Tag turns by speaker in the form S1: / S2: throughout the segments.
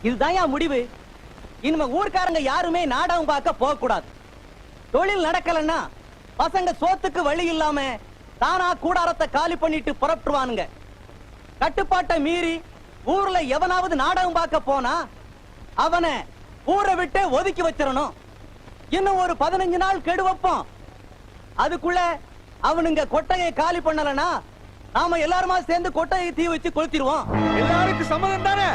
S1: இதுதான் முடிவு. இனிமே ஊர்க்காரங்க யாருமே நாடகம் பார்க்க போக கூடாது. தொழில் நடக்கலன்னா பசங்க சோத்துக்கு வழி இல்லாம தானா கூடாரத்தை காலி பண்ணிட்டு புறப்பட்டுவானுங்க. கட்டுப்பாட்டை மீறி ஊர்ல எவனாவது நாடகம் பார்க்க போனா அவனை ஊரை விட்டு ஒதுக்கி வச்சிடணும். இன்னும் ஒரு 15 நாள் கெடு வைப்போம். அதுக்குள்ள அவனுங்க கொட்டையை காலி பண்ணலனா நாம எல்லாருமா சேர்ந்து கொட்டையை தீ வச்சு கொளுத்திடுவோம்.
S2: எல்லாருக்கும் சம்மதம் தானே?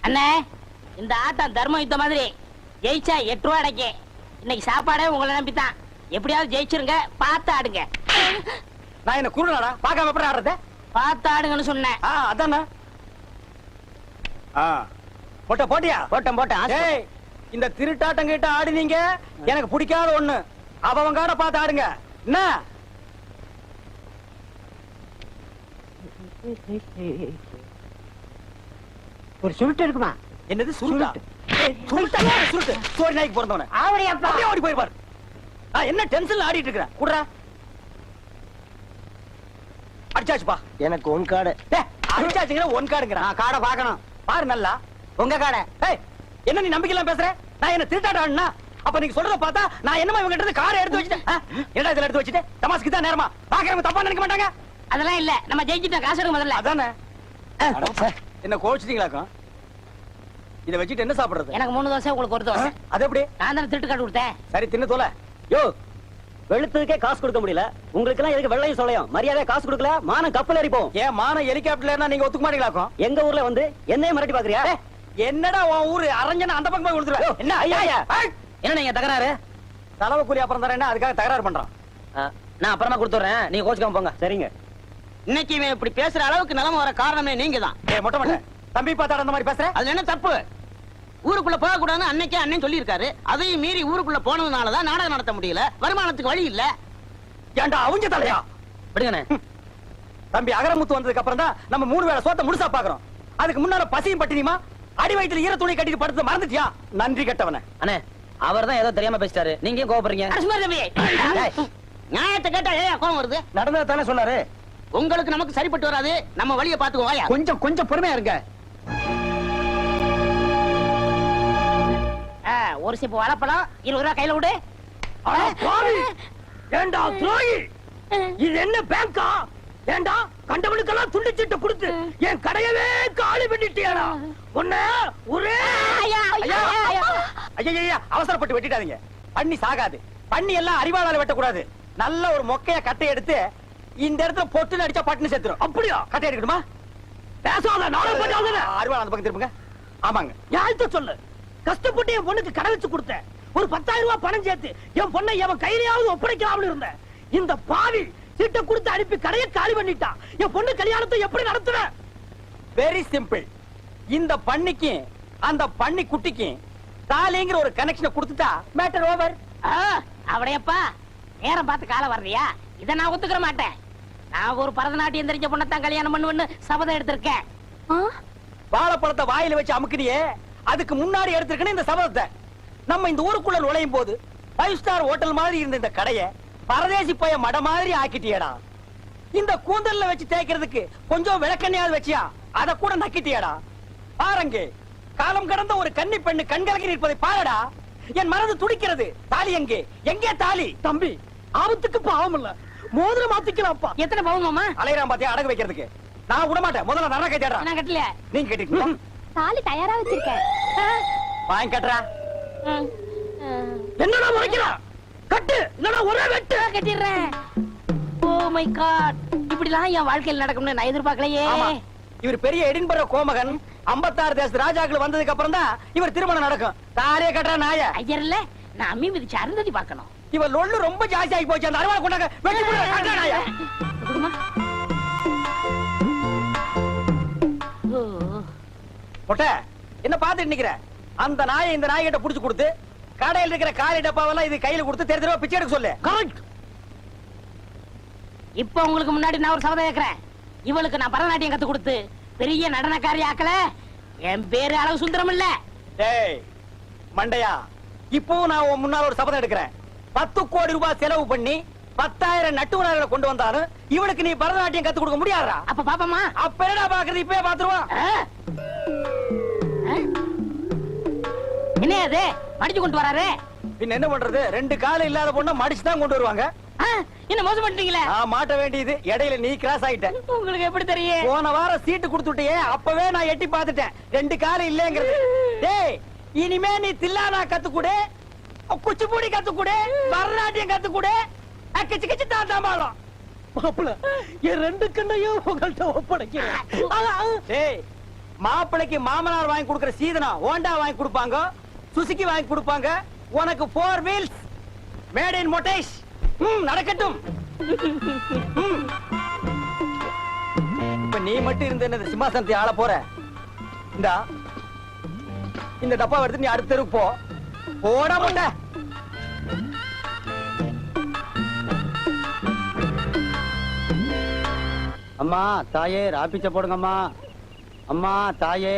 S3: அண்ணே, இந்த ஆட்டம் தர்ம யுத்த மாதிரி. ஜெயிச்சா 8 ரூபா அடைக்க. இன்னைக்கு சாப்பாடே உங்களை நம்பித்தான். எப்படியாவது ஜெயிச்சிருங்க, பார்த்து ஆடுங்க.
S1: நான் என்ன குருடாடா, பார்க்காம எப்படி ஆடுறத?
S3: பார்த்து ஆடுங்கன்னு சொன்னேன்.
S1: அதானே. போட்டியா? போட்டேன். ஏய், இந்த திருட்டாட்டம் கிட்ட ஆடுனீங்க எனக்கு பிடிக்காத ஒண்ணு. அவங்காட பார்த்து ஆடுங்க. என்ன
S4: ஒரு சுருட்டு இருக்குமா?
S1: என்னது சுருட்டா? சுருட்டு சோரி நாய்க்கு பிறந்தவன ஓடி போயிருப்பாரு. என்ன டென்ஷன்ல ஆடிட்டு இருக்கிறேன். குடுறா. அடிச்சாச்சுப்பா.
S4: எனக்கு ஒன் கார்டு.
S1: அடிச்சாச்சுங்க ஒன் கார்டுங்கிற. காடை பாக்கணும். பாரு நல்லா உங்க காடை. என்ன நீ நம்பிக்கை எல்லாம் பேசுற? நான் என்ன திருட்டாட்ட ஆடுனா? அப்ப நீங்க சொல்றத பார்த்தா நான் என்னமா இவங்க கிட்ட காரை எடுத்து வச்சுட்டேன். என்ன இதுல எடுத்து வச்சுட்டு தமாஸ்க்கு தான் நேரமா பாக்குறவங்க தப்பா நினைக்க மாட்டாங்க.
S3: அதெல்லாம் இல்ல, நம்ம ஜெயிச்சிட்டோம். காசு எடுக்க முதல்ல.
S1: அதானே. என்ன கோச்சிட்டீங்களாக்கும்? இத வச்சுட்டு என்ன சாப்பிடுறது?
S3: எனக்கு 3 தோசை, உங்களுக்கு 1 தோசை.
S1: அது எப்படி?
S3: நான் தானே திருட்டு காட்டு கொடுத்தேன்.
S1: சரி தின்னு தோல.
S4: யோ, வெளுத்ததுக்கே காசு கொடுக்க முடியல. உங்களுக்கு எல்லாம் எதுக்கு வெள்ளையும் சொல்லையும்? மரியாதை காசு கொடுக்கல மானம் கப்பல் ஏறிப்போம்.
S1: ஏன் மானம் ஹெலிகாப்டர்ல நீங்க ஒத்துக்க மாட்டீங்களாக்கும்?
S4: எங்க ஊர்ல வந்து என்னைய மிரட்டி பாக்குறியா?
S1: என்னடா உன் ஊரு அரஞ்சன அந்த பக்கம் போய் கொடுத்துருவேன். என்ன ஐயா
S4: என்ன நீங்க தகராறு?
S1: செலவு கூலி அப்புறம் தரேன்னா அதுக்காக தகராறு பண்றான்.
S4: நான் அப்புறமா கொடுத்துறேன், நீங்க கோச்சுக்காம போங்க. சரிங்க.
S3: இன்னைக்கு இவன் இப்படி பேசுற அளவுக்கு நிலைமை வர காரணமே நீங்க தான்.
S1: மொட்டை மொட்டை தம்பி பார்த்தா அந்த மாதிரி பேசுற?
S3: அதுல என்ன தப்பு? ஊருக்குள்ள போக கூடாதுன்னு அன்னைக்கே அண்ணன் சொல்லி இருக்காரு. அதையும் மீறி ஊருக்குள்ள போனதுனாலதான் நாடகம் நடத்த முடியல. வருமானத்துக்கு வழி இல்ல.
S1: ஏண்டா அவங்க தலையா?
S4: விடுங்கண்ணே.
S1: தம்பி அகரமுத்து வந்ததுக்கு அப்புறம் தான் நம்ம 3 வேளை சோத்த முழுசா பாக்குறோம். அதுக்கு முன்னால பசியும் பட்டினியுமா அடி வயித்துல ஈர துணி கட்டிட்டு படுத்து மறந்துட்டியா? நன்றி கெட்டவனே.
S4: அண்ணே, அவர் தான் ஏதோ தெரியாம பேசிட்டாரு. நீங்க ஏன் கோவப்படுறீங்க?
S3: நியாயத்தை கேட்டா ஏன் கோவம் வருது?
S1: நடந்தது தானே சொன்னாரு.
S3: உங்களுக்கு நமக்கு சரிப்பட்டு வராது. நம்ம வழியை பாத்துக்கோயா.
S1: கொஞ்சம் பொறுமையா இருங்க.
S3: ஒரு சிப்பு வாழைப்பழம் 20 ரூபாய் கையில விடு.
S1: ஏண்டா துரோகி, இது என்ன பேங்கா? ஏண்டா கண்டவனுக்கெல்லாம் துண்டிச்சிட்டு கொடுத்து என் கடையவே காலி பண்ணிட்டியாடா? உன்ன ஒரே அவசரப்பட்டு வெட்டிட்டாதீங்க. பண்ணி சாகாது. பண்ணி எல்லாம் அறிவாளால வெட்டக்கூடாது. நல்ல ஒரு மொக்கைய கட்டை எடுத்து இந்த இடத்துல பொட்டு அடிச்சா பட்டுன்னு செத்துரும். அப்படியா? கட்டை எடுக்கணுமா? பேசாத அறிவாள அந்த பக்கம் திரும்புங்க. ஆமாங்க, யார்கிட்ட சொல்லு. கஷ்டப்பட்டு என் பொண்ணுக்கு கடை வச்சு கொடுத்தேன். ஒரு 10,000 ரூபாய் பணம் சேர்த்து என் பொண்ணை எவன் கையிலாவது ஒப்படைக்கலாம்னு இருந்தேன். இந்த பாவி சீட்டை கொடுத்து அனுப்பி கடையை காலி பண்ணிட்டான். என் பொண்ணு கல்யாணத்தை எப்படி நடத்துவேன்? Very simple. இந்த பண்ணிக்கு அந்த பண்ணி குட்டிக்கு தாலிங்கிற ஒரு கனெக்ஷனை கொடுத்துட்டா மேட்டர் ஓவர்.
S3: அவடையப்பா, நேரம் பார்த்து காலம் வர்றியா? இதை நான் ஒத்துக்கிற மாட்டேன். நான் ஒரு பரதநாட்டியம் தெரிஞ்ச பொண்ணத்தான் கல்யாணம் பண்ணுவேன்னு சபதம் எடுத்திருக்கேன்.
S1: வாழைப்பழத்தை வாயில வச்சு அமுக்குனியே, அதுக்கு முன்னாடி எடுத்திருக்கணும் இந்த சபதத்தை. நம்ம இந்த ஊருக்குள்ள நுழையும் போது 5 ஸ்டார் ஹோட்டல் மாதிரி இருந்த இந்த கடையை பரதேசி போய மட மாதிரி ஆக்கிட்டியடா. இந்த கூந்தல்ல வச்சு தேய்க்கிறதுக்கு கொஞ்சம் விளக்கண்ணையாவது வச்சியா, அத கூட நக்கிட்டியடா. பாருங்க, காலம் கடந்த ஒரு கன்னி பெண்ணு கண்கலக்கி நிற்பதை பாருடா. என் மனது துடிக்கிறது. தாலி எங்கே? எங்கே தாலி? தம்பி, ஆபத்துக்கு பாவம் இல்ல, மோதிரம் மாத்திக்கலாம்ப்பா.
S3: எத்தனை பவுன் மாமா?
S1: அலையறான் பாத்தியா அடகு வைக்கிறதுக்கு. நான் விட மாட்டேன். முதல்ல நரக தேடுறா.
S3: நான் கட்டல.
S1: நீங்க கேட்டீங்க.
S5: தாலி தயாரா வச்சிருக்கேன்.
S1: வாங்கி கட்டுறா. என்னடா முறைக்கிறா? கட்டு, இல்லனா ஒரே வெட்டு.
S3: கட்டிடுறேன். ஓ மை காட், இப்படிலாம் என் வாழ்க்கையில் நடக்கும்னு நான் எதிர்பார்க்கலையே.
S1: இவர் பெரிய எடின்பர்க கோமகன். 56 தேச ராஜாக்கள் வந்ததுக்கு அப்புறம் தான் இவர் திருமணம் நடக்கும். தாரே கட்டுற நாய.
S3: ஐயர் இல்ல, நான் அம்மி மிதிச்சு அருந்ததி பார்க்கணும்.
S1: இவர் லொள்ளு ரொம்ப ஜாஸ்தி ஆகி போச்சு. அந்த அருவாளை கொண்டாங்க. வெட்டி போடு கட்டுற நாய. போட்ட என்ன பாத்துட்டு நிக்கிற? அந்த நாயை இந்த நாய் கிட்ட புடிச்சு கொடுத்து கடையில் இருக்கிற காலி டப்பாவெல்லாம் இது கையில கொடுத்து தெரு தெருவா பிச்சை எடுக்க சொல்லு. கரெக்ட்.
S3: இப்ப உங்களுக்கு முன்னாடி நான் ஒரு சபதம் கேட்கிறேன். இவளுக்கு நான் பரதநாட்டியம் கத்து கொடுத்து பெரிய நடனக்காரி ஆக்கல, என் பேரு அளவு சுந்தரம் இல்ல.
S1: டேய் மண்டையா, இப்போ நான் உன் முன்னால ஒரு சபதம் எடுக்கிறேன். 10 கோடி ரூபாய் செலவு பண்ணி 10,000 நட்டுவராகளை கொண்டு வந்தாலும் இவனுக்கு நீ பரதநாட்டியம் கத்து கொடுக்க முடியாதா?
S3: அப்ப பாப்பமா
S1: அப்ப என்னடா பாக்குறது? இப்பவே பாத்துருவான்.
S3: என்ன அது மடிச்சு கொண்டு வராரு?
S1: பின்ன என்ன பண்றது? 2 கால இல்லாத பொண்ண மடிச்சு தான் கொண்டு வருவாங்க.
S3: என்ன மோசம் பண்ணிட்டீங்களே?
S1: மாட்ட வேண்டியது இடையில நீ கிராஸ் ஆயிட்ட.
S3: உங்களுக்கு எப்படி தெரியும்?
S1: போன வாரம் சீட்டு கொடுத்துட்டியே, அப்பவே நான் எட்டி பார்த்துட்டேன் 2 கால இல்லங்கிறது. டேய், இனிமே நீ தில்லானா கத்துக்குடு, குச்சிப்புடி கத்துக்குடு, பரதநாட்டியம் கத்துக்குடு, கிச்சு கிச்சு தாத்தாம்பாளம். மாப்பிள்ள, என் 2 கண்ணையும் உங்கள்ட்ட ஒப்படைக்கிறேன். டேய், மாப்பிளைக்கு மாமனார் வாங்கி கொடுக்கிற சீதனா ஹோண்டா வாங்கி கொடுப்பாங்க, சுசுகி வாங்கி கொடுப்பாங்க. உனக்கு 4 வீல்ஸ் மேட் இன் மொட்டேஷ். நடக்கட்டும். இப்ப நீ மட்டும் இருந்த என்ன சிம்மாசனத்தை ஆள போற? இந்த டப்பா எடுத்து நீ அடுத்த தெருவுக்கு போ. போடா போட்ட. அம்மா தாயே, ராப்பிச்ச போடுங்கம்மா. அம்மா தாயே.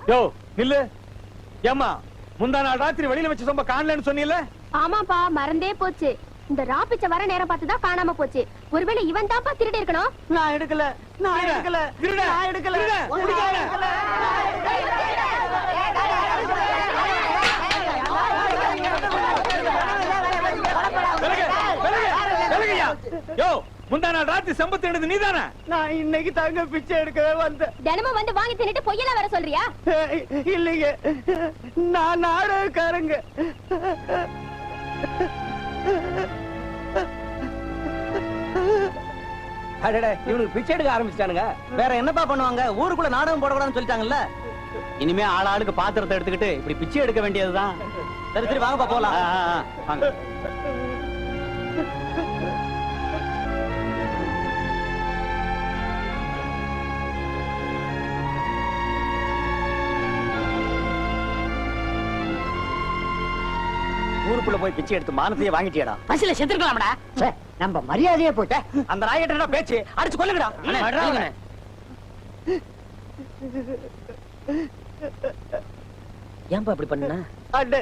S2: யோ நில்லு. ஏம்மா, முந்தா நாள் ராத்திரி வெளியில வச்சு சொம்ப காணலன்னு சொன்னீல்ல?
S5: ஆமாப்பா, மறந்தே போச்சு. இந்த ராப்பிச்ச வர நேரம் பார்த்துதான் காணாம போச்சு. ஒருவேளை இவன் தான்ப்பா திருடி இருக்கணும்.
S1: நான் எடுக்கல, நான் எடுக்கல, நான் எடுக்கல.
S2: யோ, முந்தா நாள் ராத்திரி செம்பத்து எடுத்து நீதானே?
S1: நான் இன்னைக்கு தாங்க பிச்சை எடுக்கவே வந்தேன்.
S5: தினமும் வந்து வாங்கி தின்னுட்டு பொய்யெல்லாம் வர சொல்றியா?
S1: இல்லைங்க, நான் நாடகக்காரங்க. இவனுக்கு பிச்சை எடுக்க ஆரம்பிச்சிட்டானுங்க. வேற என்னப்பா பண்ணுவாங்க? ஊருக்குள்ள நாடகம் போடக்கூடாதுன்னு சொல்லிட்டாங்கல்ல. இனிமே ஆளாளுக்கு பாத்திரத்தை எடுத்துக்கிட்டு இப்படி பிச்சை எடுக்க வேண்டியதுதான். சரி சரி, வாங்கப்பா போலாம். வாங்க. ஊருக்குள்ள போய் பிச்சை எடுத்து மானத்தையே வாங்கிட்டியடா.
S3: பசில செத்துக்கலாம்டா.
S1: நம்ம மரியாதையே போட்ட. அந்த நாயகிட்ட பேச்சு அடிச்சு கொல்லுங்கடா.
S3: ஏன்பா இப்படி பண்ண?
S1: அண்ணே,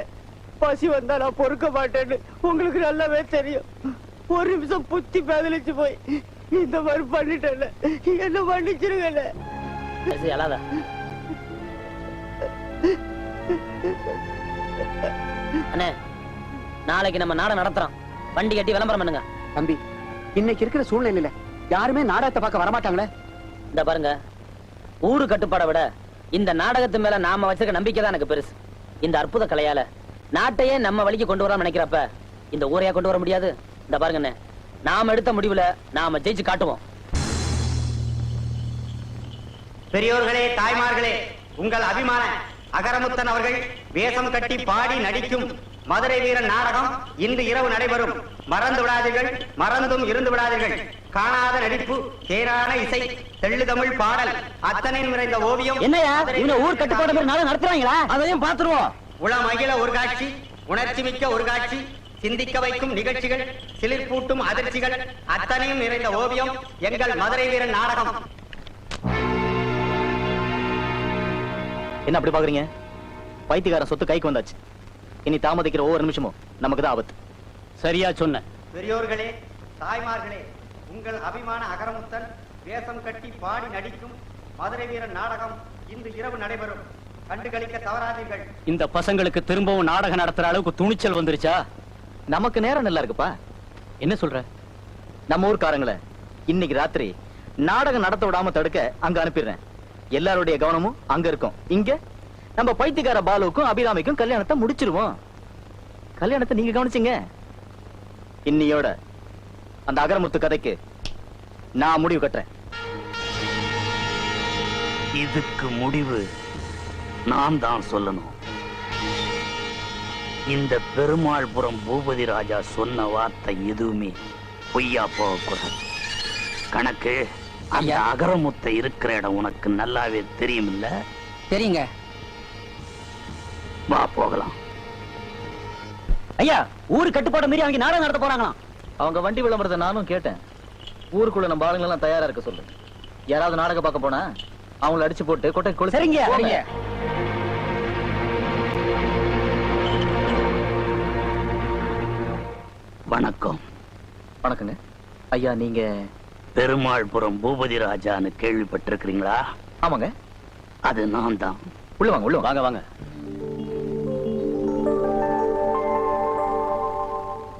S1: பசி வந்தா நான் பொறுக்க மாட்டேன்னு உங்களுக்கு நல்லாவே தெரியும். ஒரு நிமிஷம் புத்தி பேதலிச்சு போய் இந்த மாதிரி பண்ணிட்டேன். என்ன பண்ணிச்சிருங்க.
S3: அழாத. அண்ணே, நாளைக்கு நம்ம நாடகம் நடத்துறோம். வண்டி கட்டி விளம்பரம் பண்ணுங்க.
S1: தம்பி, இன்னைக்கு இருக்கிற சூழ்நிலையில யாருமே நாடகத்தை பார்க்க வரமாட்டாங்களே.
S3: இந்த பாருங்க, ஊரு கட்டுப்பாடை விட இந்த நாடகத்து மேல நாம வச்சிருக்க நம்பிக்கை தான் எனக்கு பெருசு. இந்த அற்புத கலையால நாட்டையே நம்ம வழிக்கு கொண்டு வரலாம் நினைக்கிறப்ப இந்த ஊரையா கொண்டு வர முடியாது. இந்த பாருங்க, நாம எடுத்த முடிவுல நாம ஜெயிச்சு காட்டுவோம்.
S6: பெரியோர்களே, தாய்மார்களே, உங்கள் அபிமான அகரமுத்தன் அவர்கள் வேஷம் கட்டி பாடி நடிக்கும் மதுரை வீரன் நாடகம் இன்று இரவு நடைபெறும். மறந்து விடாதீர்கள், மறந்தும் இருந்து விடாதீர்கள். காணாத நடிப்பு, தேரான இசை, தெள்ளு தமிழ் பாடல், அத்தனை நிறைந்த ஓவியம்.
S1: என்னையா இவங்க ஊர் கட்டுப்பாடு மாதிரி நாடகம் நடத்துறாங்களா? அதையும் பாத்துருவோம்.
S6: உளமகிழ ஒரு காட்சி, உணர்ச்சி மிக்க ஒரு காட்சி, சிந்திக்க வைக்கும் நிகழ்ச்சிகள், சிலிர்ப்பூட்டும் அதிர்ச்சிகள், அத்தனையும் நிறைந்த ஓவியம் எங்கள் மதுரை வீரன் நாடகம்.
S7: என்ன அப்படி பாக்குறீங்க? பைத்தியக்காரன் சொத்து கைக்கு வந்தாச்சு. இனி தாமதிக்கிற ஒவ்வொரு நிமிஷமும் நமக்கு தான் ஆபத்து.
S1: சரியா சொன்ன.
S6: பெரியோர்களே, தாய்மார்களே, உங்கள் அபிமான அகரமுத்தன் வேஷம் கட்டி பாடி நடிக்கும் மதுரை வீரன் நாடகம் இன்று இரவு நடைபெறும். கண்டுகளிக்க தவறாதீர்கள்.
S1: இந்த பசங்களுக்கு திரும்பவும் நாடகம் நடத்துற அளவுக்கு துணிச்சல் வந்துருச்சா?
S7: நமக்கு நேரம் நல்லா இருக்குப்பா. என்ன சொல்ற? நம்ம ஊர்க்காரங்களை இன்னைக்கு ராத்திரி நாடகம் நடத்த விடாம தடுக்க அங்க அனுப்பிடுறேன். எல்லாருடைய கவனமும் அங்க இருக்கும். இங்க நம்ம பைத்தியக்கார பாலுவுக்கும் அபிராமிக்கும் கல்யாணத்தை முடிச்சிருவோம். கல்யாணத்தை நீங்க கவனிச்சீங்க. இன்னியோட அந்த அகரமுத்து கதைக்கு நான் முடிவு கட்டுறேன்.
S8: இதுக்கு முடிவு நான் தான் சொல்லணும். இந்த பெருமாள்புரம் பூபதி ராஜா சொன்ன வார்த்தை எதுவுமே பொய்யா போகக்கூடாது. கணக்கு, அந்த அகரமுத்தை இருக்கிற இடம் உனக்கு நல்லாவே தெரியும் இல்ல?
S3: தெரியுங்க.
S8: வா போகலாம்.
S1: ஐயா, ஊரு கட்டுப்பாடு மீறி அவங்க நாடகம் நடத்த போறாங்களாம்.
S7: அவங்க வண்டி விளம்பரத்தை நானும் கேட்டேன். ஊருக்குள்ள நம்ம ஆளுங்க எல்லாம் தயாரா இருக்க சொல்லு. யாராவது நாடகம் பார்க்க போனா அவங்கள அடிச்சு போட்டு கொட்டை கொலை
S4: சரிங்க.
S7: சரிங்க.
S8: வணக்கம்.
S7: வணக்கங்க ஐயா. நீங்க?
S8: பெருமாள்புரம் பூபதி ராஜான்னு கேள்விப்பட்டிருக்கிறீங்களா?
S7: ஆமாங்க.
S8: அது நான் தான்.
S7: உள்ள வாங்க, உள்ள வாங்க.
S4: வாங்க வாங்க.